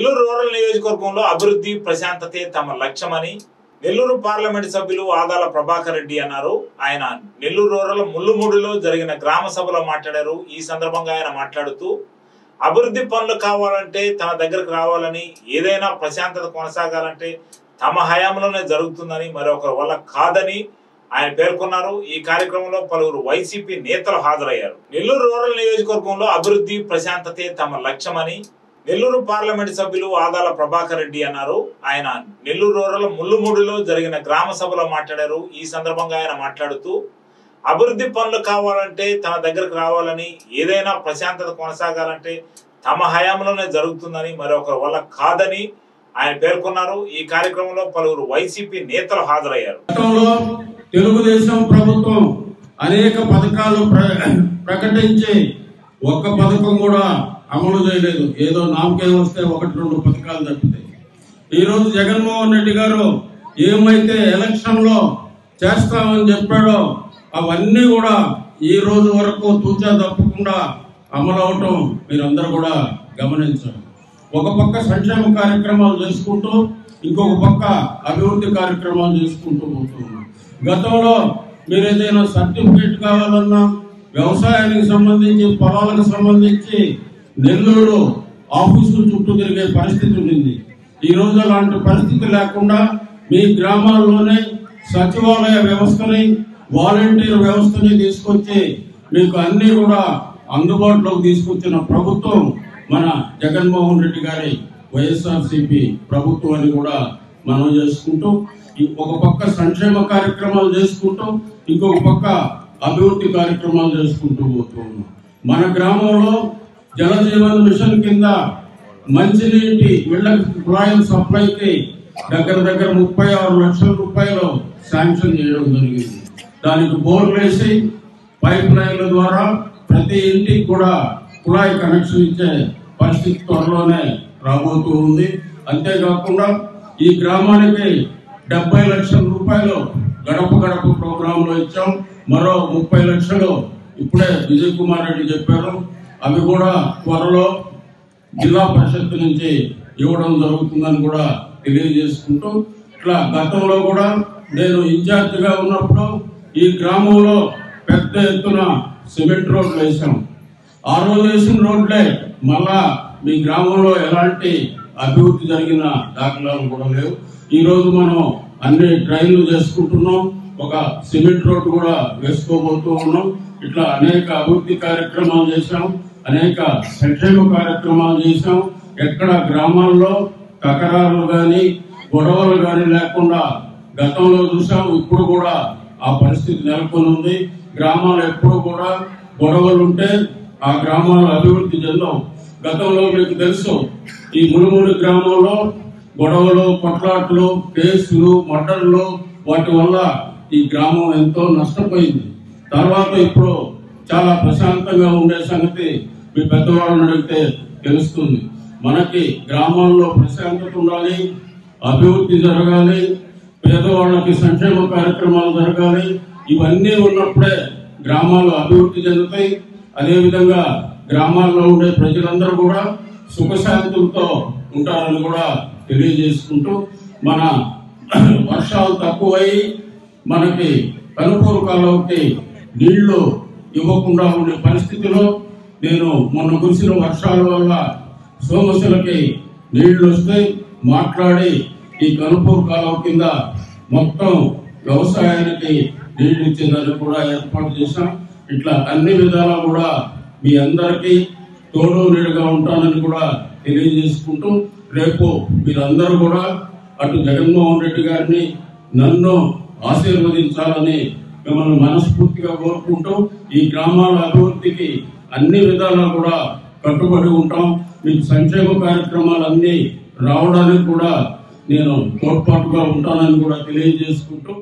Nellore rural నియోజకవర్గంలో అభివృద్ధి ప్రశాంతతే తమ లక్ష్యమని నెల్లూరు పార్లమెంట్ సభ్యులు ఆదాల ప్రభాకర్ రెడ్డి అన్నారు. ఆయన నెల్లూరు రూరల్ ముల్లుమూడిలో జరిగిన గ్రామ సభలో మాట్లాడారు. ఈ సందర్భంగా ఆయన మాట్లాడుతూ అభివృద్ధి పనులు కావాలంటే తన దగ్గరకు రావాలని, ఏదైనా ప్రశాంతత కొనసాగాలంటే తమ హయాంలోనే జరుగుతుందని, మరొకరి వల్ల కాదని ఆయన పేర్కొన్నారు. ఈ కార్యక్రమంలో పలువురు వైసీపీ నేతలు హాజరయ్యారు. నెల్లూరు రూరల్ నియోజకవర్గంలో అభివృద్ధి ప్రశాంతతే తమ లక్ష్యమని నెల్లూరు పార్లమెంట్ సభ్యులు ఆదాల ప్రభాకర్ రెడ్డి అన్నారు. ఆయన నెల్లూరు రూరల్ ముల్లుమూడిలో జరిగిన గ్రామ సభలో మాట్లాడారు. ఈ సందర్భంగా ఆయన మాట్లాడుతూ అభివృద్ధి పనులు కావాలంటే తన దగ్గరకు రావాలని, ఏదైనా ప్రశాంతత కొనసాగాలంటే తమ హయాంలోనే జరుగుతుందని, మరొకరి వల్ల కాదని ఆయన పేర్కొన్నారు. ఈ కార్యక్రమంలో పలువురు వైసీపీ నేతలు హాజరయ్యారు. తెలుగుదేశం ప్రభుత్వం అనేక పథకాలు ప్రకటించి ఒక్క పథకం కూడా అమలు చేయలేదు. ఏదో నామకే వస్తే 1-2 పథకాలు తప్పితే ఈ రోజు జగన్మోహన్ రెడ్డి గారు ఏమైతే ఎలక్షన్ లో చేస్తామని చెప్పాడో అవన్నీ కూడా ఈ రోజు వరకు తూచా తప్పకుండా అమలు అవటం మీరందరూ కూడా గమనించారు. ఒక పక్క సంక్షేమ కార్యక్రమాలు చేసుకుంటూ ఇంకొక పక్క అభివృద్ధి కార్యక్రమాలు చేసుకుంటూ పోతున్నాం. గతంలో మీరు ఏదైనా సర్టిఫికేట్ కావాలన్నా, వ్యవసాయానికి సంబంధించి, పొలాలకు సంబంధించి నెల్లూరు ఆఫీసుల చుట్టూ తిరిగే పరిస్థితి ఉండింది. ఈ రోజు అలాంటి పరిస్థితి లేకుండా మీ గ్రామాల్లోనే సచివాలయ వ్యవస్థని, వాలంటీర్ వ్యవస్థని తీసుకొచ్చి మీకు అన్ని కూడా అందుబాటులోకి తీసుకొచ్చిన ప్రభుత్వం మన జగన్మోహన్ రెడ్డి గారి వైఎస్ఆర్సీపీ ప్రభుత్వం అని కూడా మనం చేసుకుంటూ, ఒక పక్క సంక్షేమ కార్యక్రమాలు చేసుకుంటూ ఇంకొక పక్క అభివృద్ధి కార్యక్రమాలు చేసుకుంటూ పోతున్నాం. మన గ్రామంలో జలజీవన్ మిషన్ కింద మంచినీటి ఇళ్ల కుళాయిల సప్లైకి దగ్గర 36 లక్షల రూపాయలు శాంక్షన్ చేయడం జరిగింది. దానికి బోర్లు వేసి పైప్ లైన్ల ద్వారా ప్రతి ఇంటికి కూడా కుళాయి కనెక్షన్ ఇచ్చే పరిస్థితి త్వరలోనే రాబోతూ ఉంది. అంతేకాకుండా ఈ గ్రామానికి 70 లక్షల రూపాయలు గడప గడప ప్రోగ్రామ్ లో ఇచ్చాం. మరో 30 లక్షలు ఇప్పుడే విజయ్ కుమార్ రెడ్డి చెప్పారు. అవి కూడా త్వరలో జిల్లా పరిషత్ నుంచి ఇవ్వడం జరుగుతుందని కూడా తెలియజేసుకుంటూ, ఇట్లా గతంలో కూడా నేను ఇన్ఛార్జిగా ఉన్నప్పుడు ఈ గ్రామంలో పెద్ద ఎత్తున సిమెంట్ రోడ్లు వేసాం. ఆ రోజు వేసిన రోడ్లే మళ్ళా మీ గ్రామంలో ఎలాంటి అభివృద్ధి జరిగిన దాఖలాలు కూడా లేవు. ఈ రోజు మనం అన్ని ట్రైన్లు చేసుకుంటున్నాం, ఒక సిమెంట్ రోడ్డు కూడా వేసుకోబోతూ ఉన్నాం. ఇట్లా అనేక అభివృద్ధి కార్యక్రమాలు చేశాం, అనేక సంక్షేమ కార్యక్రమాలు చేశాం. ఎక్కడ గ్రామాల్లో తకరాలు గాని గొడవలు గాని లేకుండా గతంలో చూసాం. ఇప్పుడు కూడా ఆ పరిస్థితి నెలకొని ఉంది. గ్రామాలు ఎప్పుడు కూడా గొడవలు ఉంటే ఆ గ్రామాలు అభివృద్ధి చెందవు. గతంలో మీకు తెలుసు, ఈ ములుమూడి గ్రామంలో గొడవలు, కొట్లాట్లు, కేసులు, మర్డర్లు, వాటి వల్ల ఈ గ్రామం ఎంతో నష్టపోయింది. తర్వాత ఇప్పుడు చాలా ప్రశాంతంగా ఉండే సంగతి మీ పెద్దవాళ్ళని అడిగితే తెలుస్తుంది. మనకి గ్రామాల్లో ప్రశాంతత ఉండాలి, అభివృద్ధి జరగాలి, పేదవాళ్ళకి సంక్షేమ కార్యక్రమాలు జరగాలి. ఇవన్నీ ఉన్నప్పుడే గ్రామాలు అభివృద్ధి చెందుతాయి. అదేవిధంగా గ్రామాల్లో ఉండే ప్రజలందరూ కూడా సుఖశాంతులతో ఉంటారని కూడా తెలియజేసుకుంటూ, మన వర్షాలు తక్కువై మనకి కనుపూరు కాలువకి నీళ్లు ఇవ్వకుండా ఉండే పరిస్థితిలో నేను మొన్న కురిసిన వర్షాల వల్ల సోమశిలకి నీళ్లు వస్తే మాట్లాడి ఈ కనుపూరు కాలువ కింద మొత్తం వ్యవసాయానికి నీళ్లు ఇచ్చేదాన్ని కూడా ఏర్పాటు చేశాం. ఇట్లా అన్ని విధాలా కూడా మీ అందరికీ తోడు నీడుగా ఉంటానని కూడా తెలియజేసుకుంటూ, రేపు మీరందరూ కూడా అటు జగన్మోహన్ రెడ్డి గారిని, నన్ను ఆశీర్వదించాలని మిమ్మల్ని మనస్ఫూర్తిగా కోరుకుంటూ, ఈ గ్రామాల అభివృద్ధికి అన్ని విధాలా కూడా కట్టుబడి ఉంటాం. మీకు సంక్షేమ కార్యక్రమాలన్నీ రావడానికి కూడా నేను తోడ్పాటుగా ఉంటానని కూడా తెలియజేసుకుంటూ